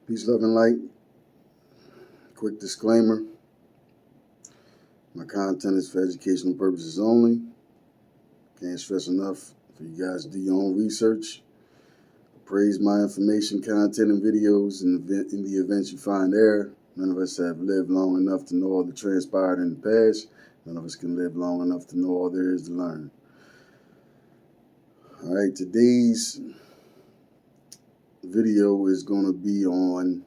Peace, love, and light. Quick disclaimer. My content is for educational purposes only. Can't stress enough for you guys to do your own research. Praise my information, content, and videos in the events you find there. None of us have lived long enough to know all that transpired in the past. None of us can live long enough to know all there is to learn. All right, today's video is going to be on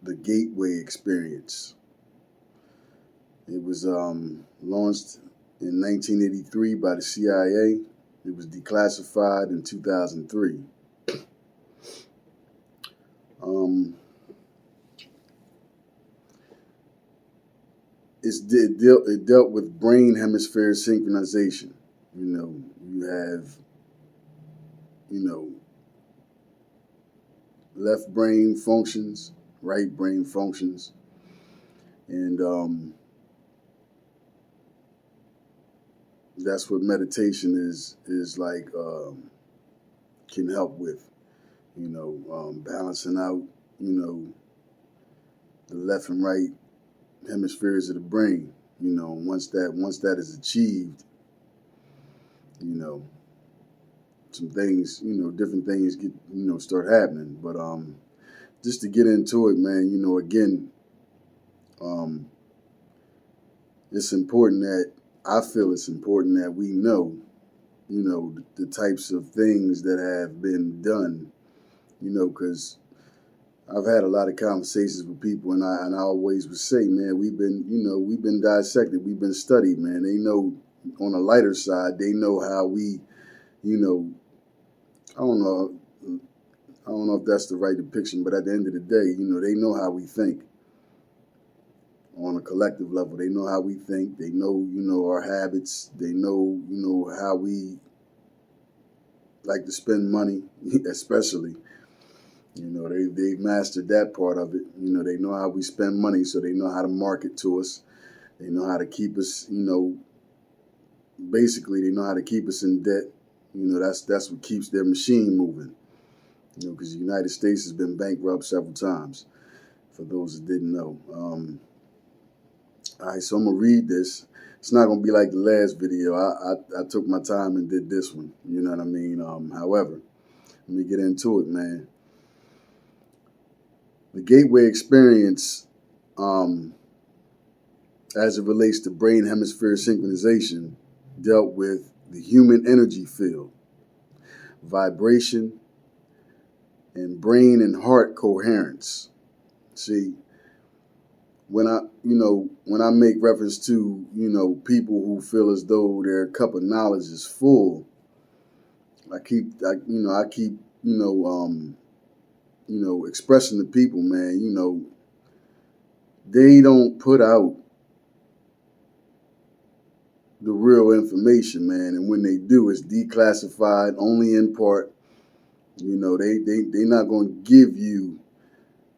the Gateway experience. It was launched in 1983 by the CIA. It was declassified in 2003. It dealt with brain hemisphere synchronization. You have, left brain functions, right brain functions, and that's what meditation is like, can help with, balancing out, the left and right hemispheres of the brain. Once that is achieved, some things, different things get, start happening. But just to get into it, man, again, it's important that I feel it's important that we know, the types of things that have been done, because I've had a lot of conversations with people, and I always would say, man, we've been dissected, we've been studied, man. They know, on a lighter side, they know how we, I don't know if that's the right depiction, but at the end of the day, they know how we think on a collective level. They know how we think. They know, our habits. They know, how we like to spend money, especially. They've mastered that part of it. They know how we spend money, so they know how to market to us. They know how to keep us, basically they know how to keep us in debt. That's what keeps their machine moving. Because the United States has been bankrupt several times, for those that didn't know. All right, so I'm going to read this. It's not going to be like the last video. I took my time and did this one. You know what I mean? However, let me get into it, man. The Gateway experience, as it relates to brain hemisphere synchronization, dealt with the human energy field, vibration, and brain and heart coherence. See, when I make reference to, people who feel as though their cup of knowledge is full, I keep expressing to people, man, they don't put out the real information, man. And when they do, it's declassified only in part. They're not going to give you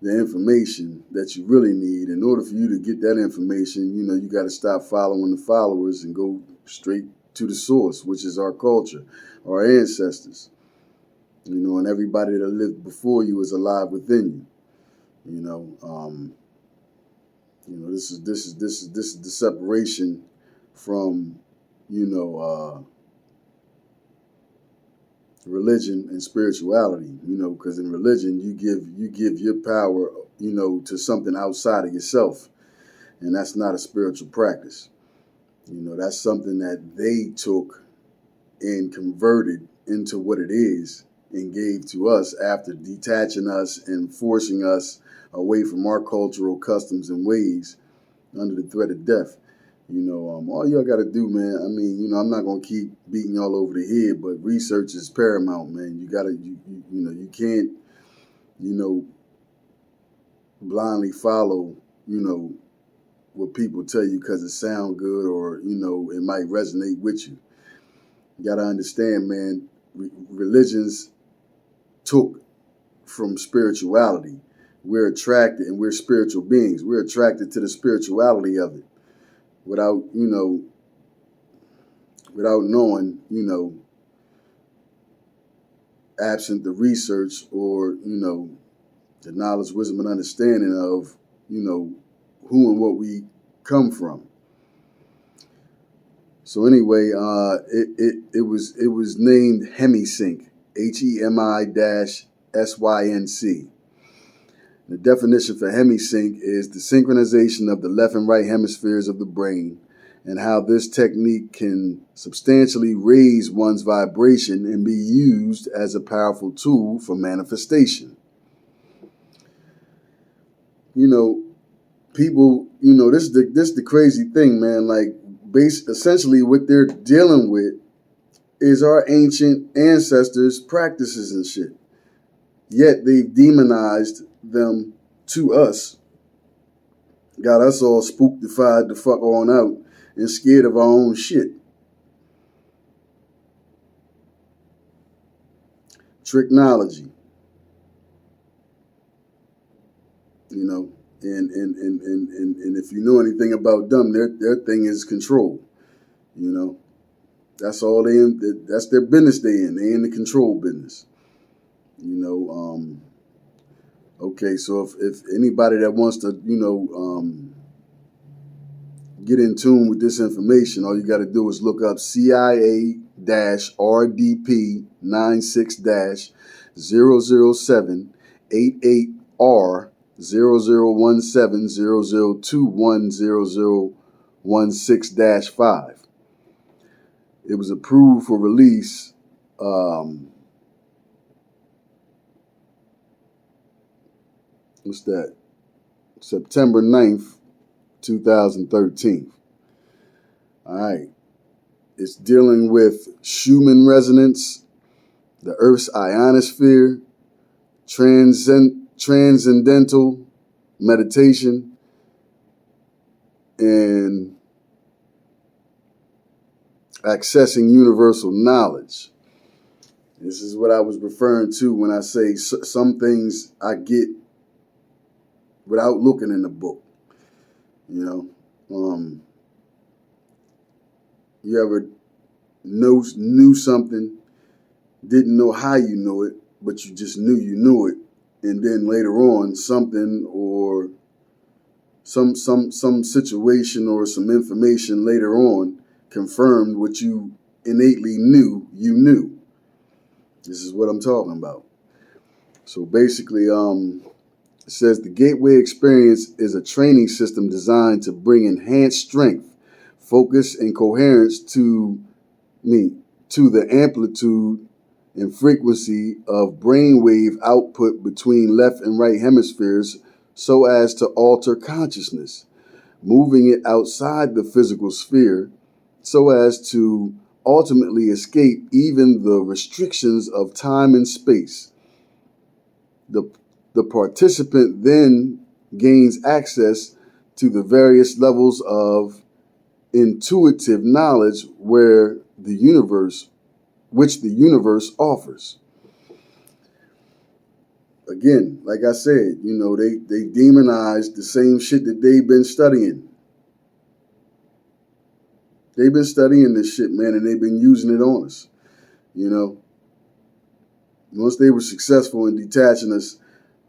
the information that you really need. In order for you to get that information, you got to stop following the followers and go straight to the source, which is our culture, our ancestors. And everybody that lived before you is alive within you. This is the separation from, religion and spirituality. Because in religion you give your power, to something outside of yourself, and that's not a spiritual practice. That's something that they took and converted into what it is and gave to us after detaching us and forcing us away from our cultural customs and ways under the threat of death. All y'all got to do, man. I'm not going to keep beating y'all over the head, but research is paramount, man. You got to, you can't, blindly follow, what people tell you because it sound good or, it might resonate with you. You got to understand, man, religions took from spirituality. We're attracted, and we're spiritual beings. We're attracted to the spirituality of it without knowing, absent the research or, the knowledge, wisdom, and understanding of, who and what we come from. So anyway, it was named Hemisync, HEMI-SYNC. The definition for hemisync is the synchronization of the left and right hemispheres of the brain, and how this technique can substantially raise one's vibration and be used as a powerful tool for manifestation. People, this is the crazy thing, man. Like, essentially what they're dealing with is our ancient ancestors' practices and shit. Yet they've demonized them to us, got us all spooktified the fuck on out and scared of our own shit. Tricknology, and if you know anything about them, their thing is control. That's all they in. That's their business they in. They in the control business. Okay, so if anybody that wants to, get in tune with this information, all you got to do is look up CIA-RDP-96-007-88R 0017-0021-0016-5. It was approved for release September 9th, 2013. All right. It's dealing with Schumann resonance, the Earth's ionosphere, transcendental meditation, and accessing universal knowledge. This is what I was referring to when I say some things I get without looking in the book. You ever knew something, didn't know how you knew it, but you just knew you knew it, and then later on something or some situation or some information later on confirmed what you innately knew you knew. This is what I'm talking about. So basically, it says the Gateway Experience is a training system designed to bring enhanced strength, focus, and coherence to the amplitude and frequency of brainwave output between left and right hemispheres so as to alter consciousness, moving it outside the physical sphere so as to ultimately escape even the restrictions of time and space. The participant then gains access to the various levels of intuitive knowledge which the universe offers. Again, like I said, they demonized the same shit that they've been studying. They've been studying this shit, man, and they've been using it on us. Once they were successful in detaching us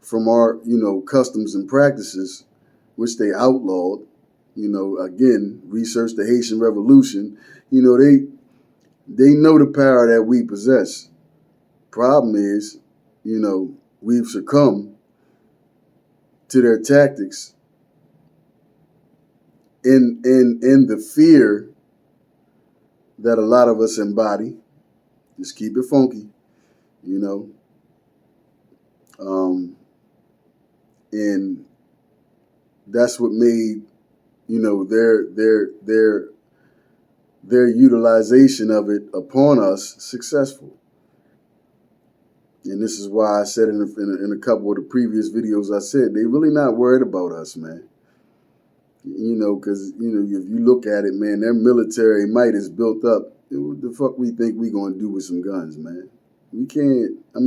from our, customs and practices, which they outlawed, again, research the Haitian Revolution, they know the power that we possess. Problem is, we've succumbed to their tactics in the fear that a lot of us embody. Just keep it funky, and that's what made, their utilization of it upon us successful. And this is why I said in a couple of the previous videos, I said they really not worried about us, man. Because, if you look at it, man, their military might is built up. What the fuck we think we gonna do with some guns, man? We can't. I'm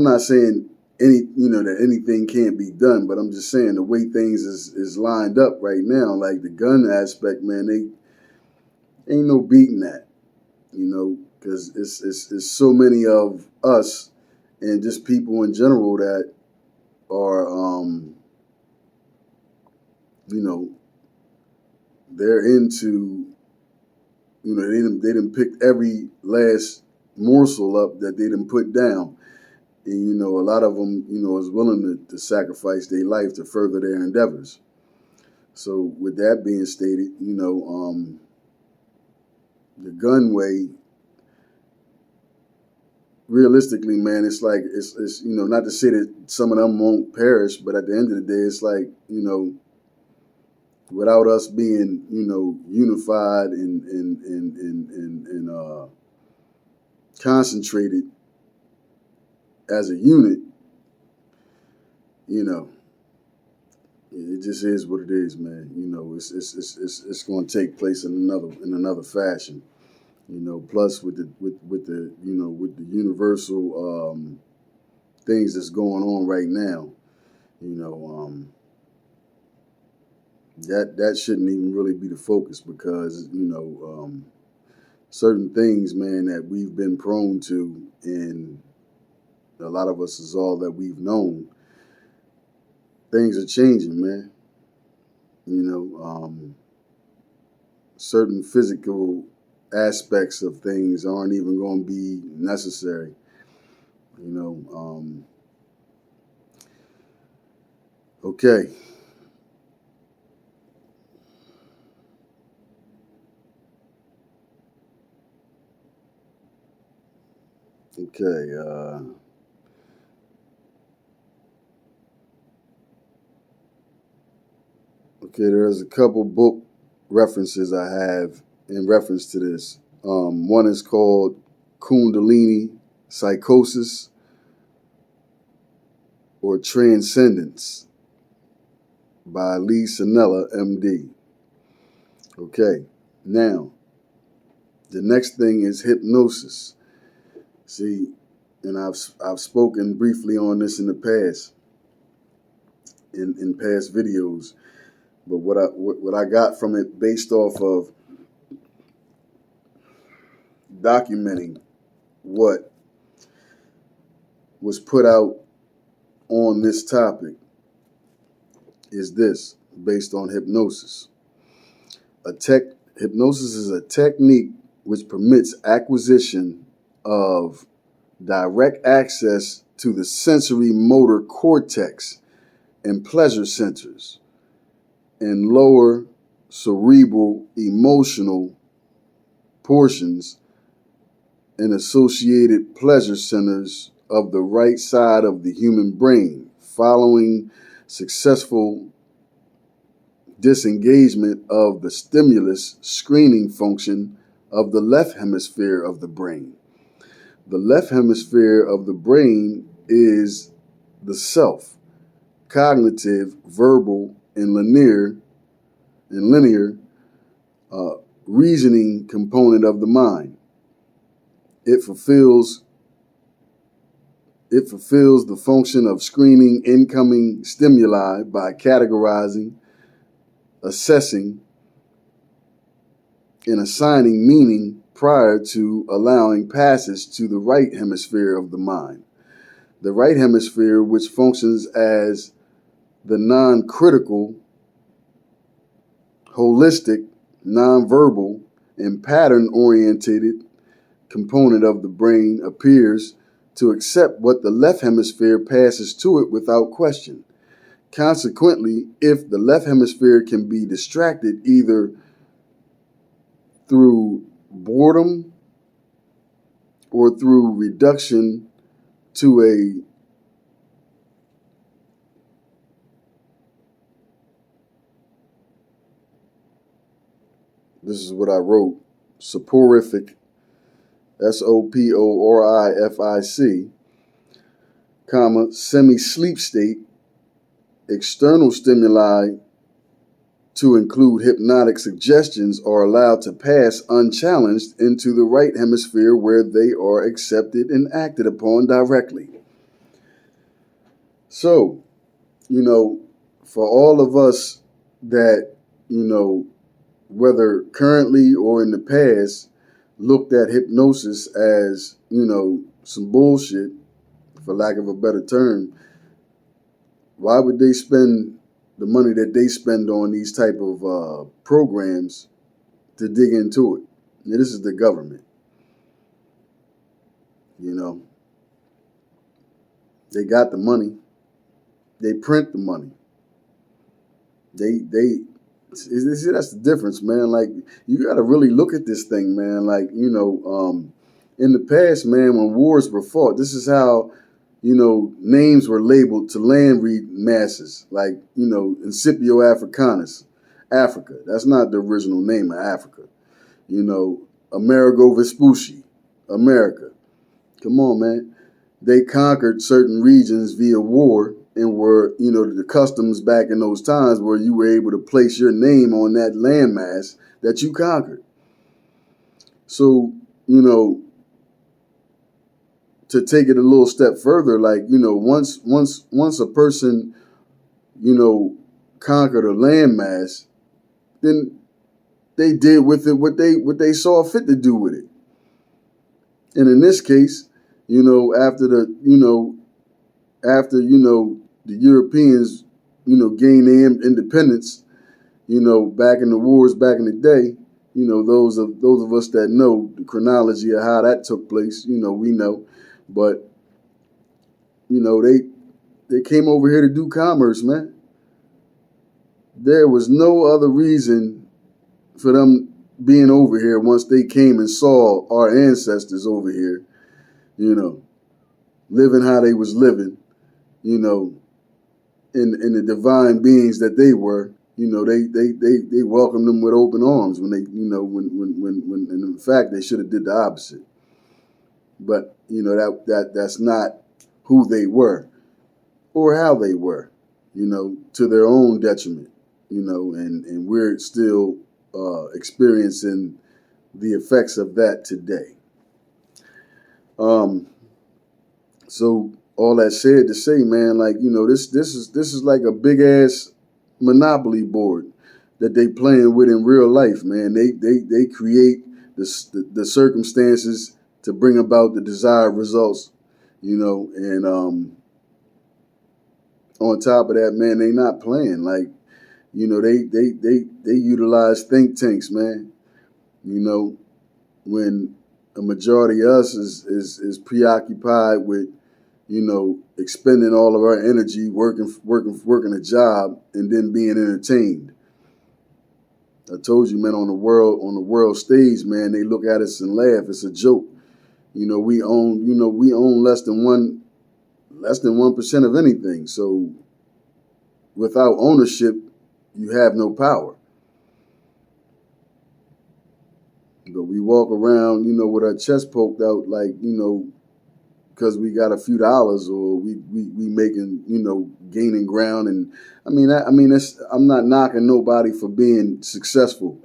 not saying that anything can't be done, but I'm just saying the way things is lined up right now, like the gun aspect, man, they ain't no beating that, because it's so many of us and just people in general that are, you know, they're into, you know, they didn't pick every last morsel up that they didn't put down. And, you know, a lot of them, you know, is willing to sacrifice their life to further their endeavors. So with that being stated, you know, the gun way, realistically, man, it's like, it's, you know, not to say that some of them won't perish, but at the end of the day, it's like, you know, without us being, you know, unified and concentrated as a unit, you know, it just is what it is, man. You know, it's going to take place in another fashion. You know, plus with the you know, with the universal things that's going on right now, you know, that shouldn't even really be the focus, because, you know, certain things, man, that we've been prone to, and a lot of us is all that we've known. Things are changing, man. You know, certain physical aspects of things aren't even going to be necessary. You know, okay. Okay. Okay, there's a couple book references I have in reference to this. One is called Kundalini Psychosis or Transcendence by Lee Sanella, MD. Okay, now the next thing is hypnosis. See, and I've spoken briefly on this in the past, in past videos. But what I got from it, based off of documenting what was put out on this topic, is this, based on hypnosis. Hypnosis is a technique which permits acquisition of direct access to the sensory motor cortex and pleasure centers and lower cerebral emotional portions and associated pleasure centers of the right side of the human brain following successful disengagement of the stimulus screening function of the left hemisphere of the brain. The left hemisphere of the brain is the self, cognitive, verbal, and linear reasoning component of the mind. It fulfills the function of screening incoming stimuli by categorizing, assessing, and assigning meaning prior to allowing passage to the right hemisphere of the mind. The right hemisphere, which functions as the non-critical, holistic, non-verbal, and pattern-oriented component of the brain, appears to accept what the left hemisphere passes to it without question. Consequently, if the left hemisphere can be distracted either through boredom or through reduction to this is what I wrote, soporific, SOPORIFIC, comma, semi-sleep state, external stimuli to include hypnotic suggestions are allowed to pass unchallenged into the right hemisphere where they are accepted and acted upon directly. So, you know, for all of us that, you know, whether currently or in the past, looked at hypnosis as, you know, some bullshit, for lack of a better term, why would they spend the money that they spend on these type of programs to dig into it? Now, this is the government. You know, they got the money. They print the money. They see, that's the difference, man. Like, you got to really look at this thing, man. Like, in the past, man, when wars were fought, this is how, names were labeled to land masses, like, Incipio Africanus, Africa. That's not the original name of Africa. Amerigo Vespucci, America. Come on, man. They conquered certain regions via war, and were, the customs back in those times where you were able to place your name on that landmass that you conquered. So, to take it a little step further, like, once a person, conquered a landmass, then they did with it what they saw fit to do with it. And in this case, after the Europeans, gained their independence, back in the wars back in the day, those of us that know the chronology of how that took place, we know. But, they came over here to do commerce, man. There was no other reason for them being over here once they came and saw our ancestors over here, living how they was living, in the divine beings that they were. They welcomed them with open arms when they, when in fact they should have did the opposite. But that's not who they were or how they were, to their own detriment, and we're still experiencing the effects of that today. So all that said to say, man, like, this is like a big ass Monopoly board that they playing with in real life, man. They create the circumstances to bring about the desired results, and on top of that, man, they not playing. Like, they utilize think tanks, man. When a majority of us is preoccupied with, expending all of our energy working a job and then being entertained. I told you, man, on the world stage, man, they look at us and laugh. It's a joke. We own less than 1% of anything. So without ownership, you have no power. But we walk around, with our chest poked out, like, because we got a few dollars, or we making, gaining ground. And I'm not knocking nobody for being successful,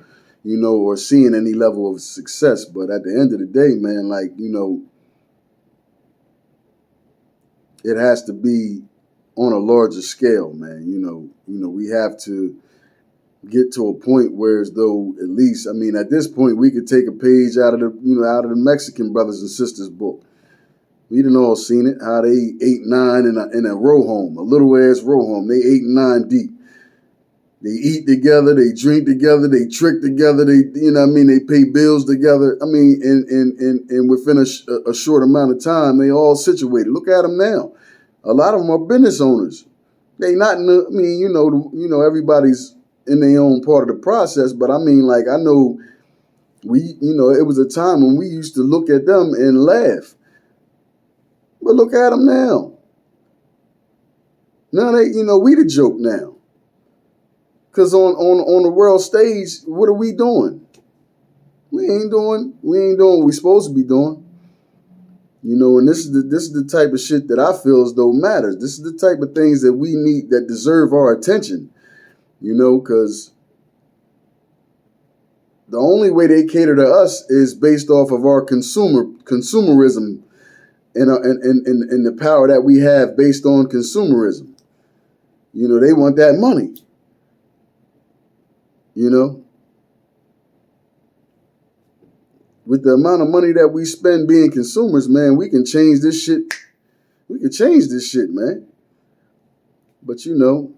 or seeing any level of success. But at the end of the day, man, like, it has to be on a larger scale, man. We have to get to a point where, as though, at least, at this point, we could take a page out of the Mexican brothers and sisters book. We done all seen it, how they 8, 9 in a row home, a little ass row home. They 8 and 9 deep. They eat together, they drink together, they trick together, they pay bills together. And within a short amount of time, they all situated. Look at them now. A lot of them are business owners. They not, everybody's in their own part of the process, but I know it was a time when we used to look at them and laugh. But look at them now. Now they, we the joke now. Because on the world stage, what are we doing? We ain't doing what we supposed to be doing. And this is the type of shit that I feel as though matters. This is the type of things that we need, that deserve our attention. Because the only way they cater to us is based off of our consumerism and the power that we have based on consumerism. They want that money. With the amount of money that we spend being consumers, man, we can change this shit. We could change this shit, man. But you know,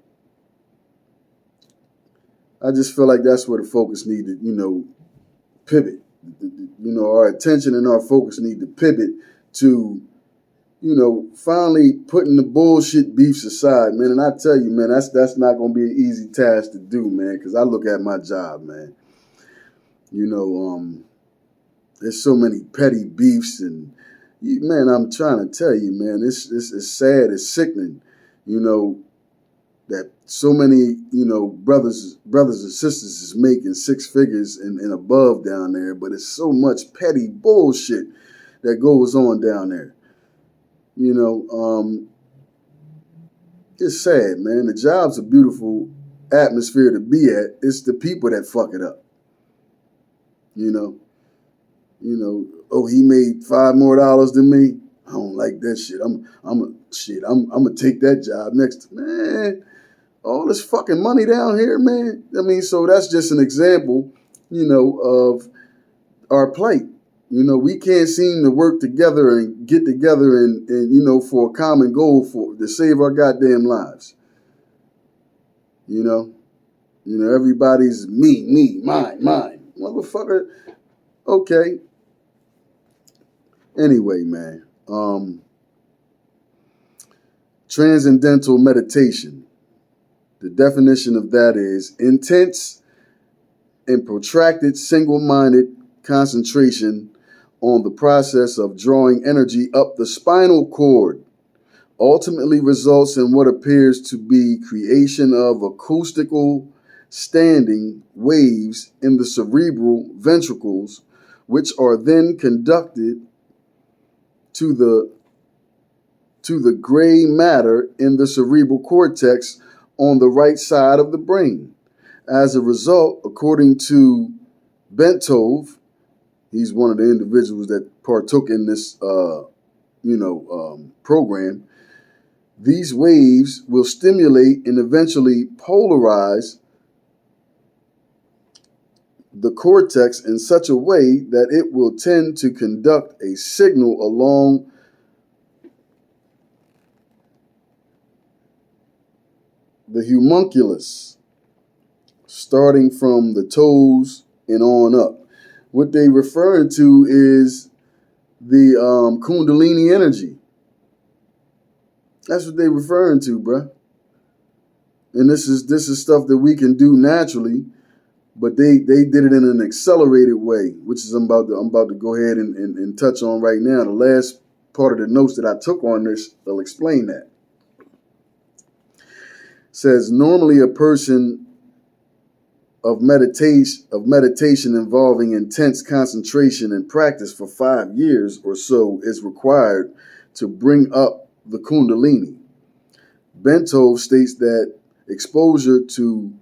I just feel like that's where the focus need to, pivot. Our attention and our focus need to pivot to, finally putting the bullshit beefs aside, man. And I tell you, man, that's not gonna be an easy task to do, man. Because I look at my job, man. There's so many petty beefs, and man, I'm trying to tell you, man, it's sad, it's sickening, that so many, brothers and sisters is making six figures and above down there, but it's so much petty bullshit that goes on down there. It's sad, man. The job's a beautiful atmosphere to be at. It's the people that fuck it up. Oh, he made $5 more than me. I don't like that shit. I'm gonna take that job next. Man, all this fucking money down here, man. I mean, so that's just an example, of our plight. We can't seem to work together and get together and for a common goal to save our goddamn lives. Everybody's me, mine. Motherfucker. Okay. Anyway, man. Transcendental meditation. The definition of that is intense and protracted single-minded concentration on the process of drawing energy up the spinal cord ultimately results in what appears to be creation of acoustical standing waves in the cerebral ventricles, which are then conducted to the gray matter in the cerebral cortex on the right side of the brain. As a result, according to Bentov, he's one of the individuals that partook in this, program. These waves will stimulate and eventually polarize the cortex in such a way that it will tend to conduct a signal along the homunculus, starting from the toes and on up. What they refer to is the Kundalini energy. That's what they referring to, bruh. And this is stuff that we can do naturally, but they did it in an accelerated way, which is I'm about to go ahead and touch on right now. The last part of the notes that I took on this, they'll explain that. It says normally a person of meditation involving intense concentration and practice for 5 years or so is required to bring up the Kundalini. Bentov states that exposure to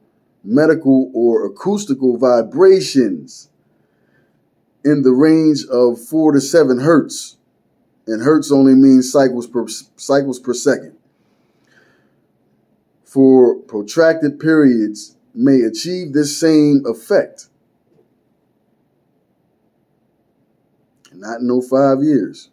medical or acoustical vibrations in the range of 4 to 7 hertz, and hertz only means cycles per second, for protracted periods may achieve this same effect. Not in no 5 years.